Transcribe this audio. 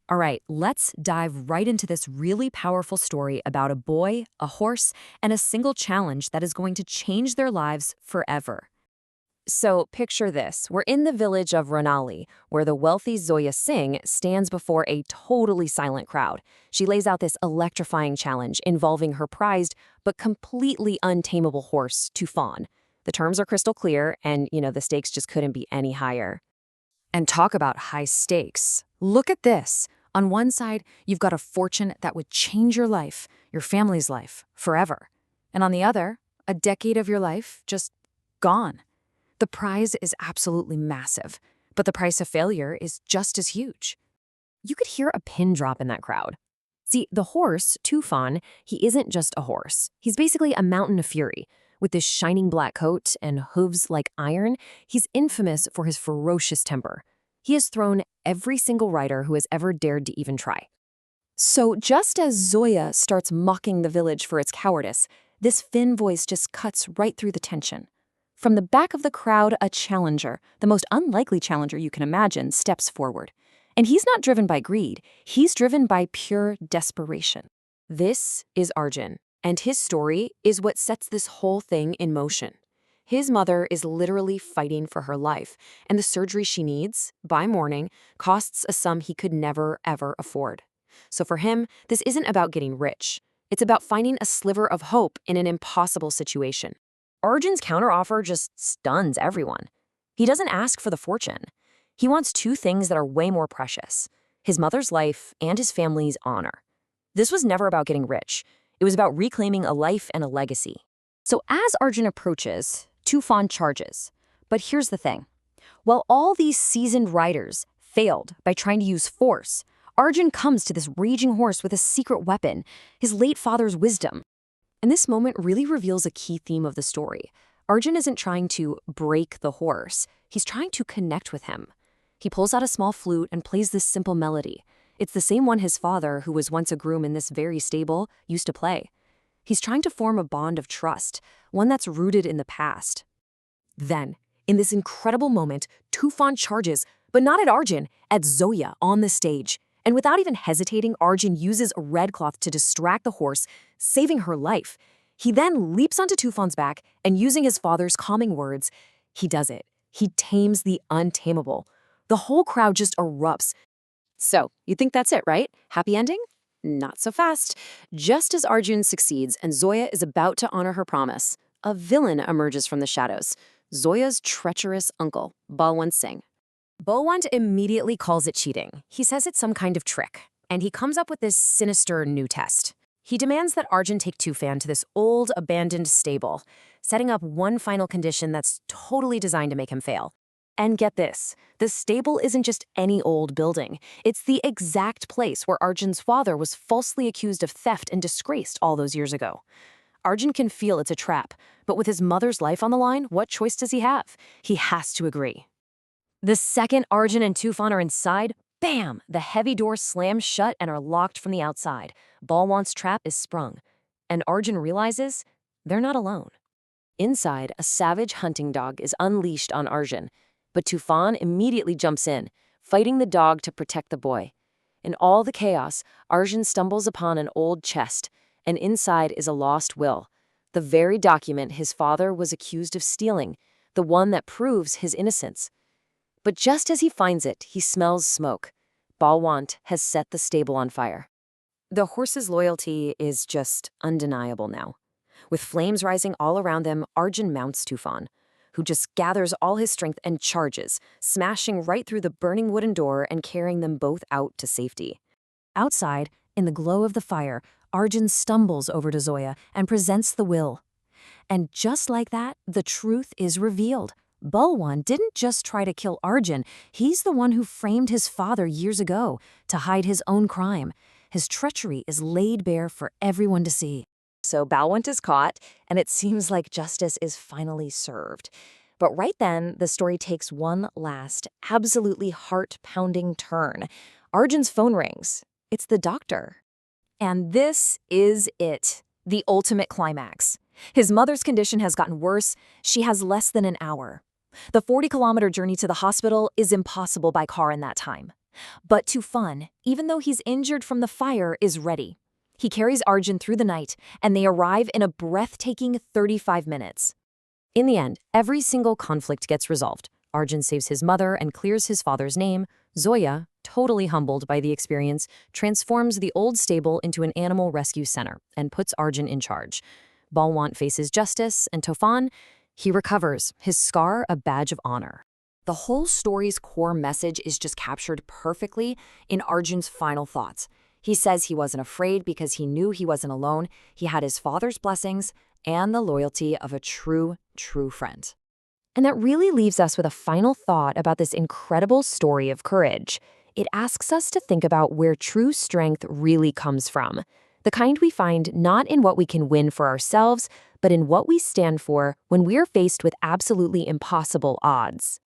All right, let's dive right into this really powerful story about a boy, a horse, and a single challenge that is going to change their lives forever. So picture this. We're in the village of Ranali, where the wealthy Zoya Singh stands before a totally silent crowd. She lays out this electrifying challenge involving her prized but completely untamable horse, Tufon. The terms are crystal clear, and the stakes just couldn't be any higher. And talk about high stakes. Look at this. On one side, you've got a fortune that would change your life, your family's life, forever. And on the other, a decade of your life just gone. The prize is absolutely massive, but the price of failure is just as huge. You could hear a pin drop in that crowd. See, the horse, Tufon, he isn't just a horse. He's basically a mountain of fury. With this shining black coat and hooves like iron, he's infamous for his ferocious temper. He has thrown every single rider who has ever dared to even try. So just as Zoya starts mocking the village for its cowardice, this Finn voice just cuts right through the tension. From the back of the crowd, a challenger, the most unlikely challenger you can imagine, steps forward. And he's not driven by greed, he's driven by pure desperation. This is Arjun, and his story is what sets this whole thing in motion. His mother is literally fighting for her life, and the surgery she needs, by morning, costs a sum he could never, ever afford. So for him, this isn't about getting rich. It's about finding a sliver of hope in an impossible situation. Arjun's counteroffer just stuns everyone. He doesn't ask for the fortune. He wants two things that are way more precious: his mother's life and his family's honor. This was never about getting rich. It was about reclaiming a life and a legacy. So as Arjun approaches, Tufon charges. But here's the thing. While all these seasoned riders failed by trying to use force, Arjun comes to this raging horse with a secret weapon, his late father's wisdom. And this moment really reveals a key theme of the story. Arjun isn't trying to break the horse. He's trying to connect with him. He pulls out a small flute and plays this simple melody. It's the same one his father, who was once a groom in this very stable, used to play. He's trying to form a bond of trust, one that's rooted in the past. Then, in this incredible moment, Tufon charges, but not at Arjun, at Zoya on the stage. And without even hesitating, Arjun uses a red cloth to distract the horse, saving her life. He then leaps onto Tufon's back, and using his father's calming words, he does it. He tames the untamable. The whole crowd just erupts. So, you think that's it, right? Happy ending? Not so fast. Just as Arjun succeeds and Zoya is about to honor her promise, a villain emerges from the shadows: Zoya's treacherous uncle, Balwant Singh. Balwant immediately calls it cheating. He says it's some kind of trick, and he comes up with this sinister new test. He demands that Arjun take Tufan to this old, abandoned stable, setting up one final condition that's totally designed to make him fail. And get this, the stable isn't just any old building. It's the exact place where Arjun's father was falsely accused of theft and disgraced all those years ago. Arjun can feel it's a trap, but with his mother's life on the line, what choice does he have? He has to agree. The second Arjun and Tufan are inside, bam! The heavy doors slam shut and are locked from the outside. Balwant's trap is sprung, and Arjun realizes they're not alone. Inside, a savage hunting dog is unleashed on Arjun, but Tufan immediately jumps in, fighting the dog to protect the boy. In all the chaos, Arjun stumbles upon an old chest, and inside is a lost will, the very document his father was accused of stealing, the one that proves his innocence. But just as he finds it, he smells smoke. Balwant has set the stable on fire. The horse's loyalty is just undeniable now. With flames rising all around them, Arjun mounts Tufan, who just gathers all his strength and charges, smashing right through the burning wooden door and carrying them both out to safety. Outside, in the glow of the fire, Arjun stumbles over to Zoya and presents the will. And just like that, the truth is revealed. Balwant didn't just try to kill Arjun, he's the one who framed his father years ago to hide his own crime. His treachery is laid bare for everyone to see. So Balwant is caught, and it seems like justice is finally served. But right then, the story takes one last, absolutely heart-pounding turn. Arjun's phone rings. It's the doctor. And this is it, the ultimate climax. His mother's condition has gotten worse. She has less than an hour. The 40-kilometer journey to the hospital is impossible by car in that time. But Tufon, even though he's injured from the fire, is ready. He carries Arjun through the night, and they arrive in a breathtaking 35 minutes. In the end, every single conflict gets resolved. Arjun saves his mother and clears his father's name. Zoya, totally humbled by the experience, transforms the old stable into an animal rescue center and puts Arjun in charge. Balwant faces justice, and Tufon, he recovers, his scar a badge of honor. The whole story's core message is just captured perfectly in Arjun's final thoughts. He says he wasn't afraid because he knew he wasn't alone. He had his father's blessings and the loyalty of a true friend. And that really leaves us with a final thought about this incredible story of courage. It asks us to think about where true strength really comes from. The kind we find not in what we can win for ourselves, but in what we stand for when we're faced with absolutely impossible odds.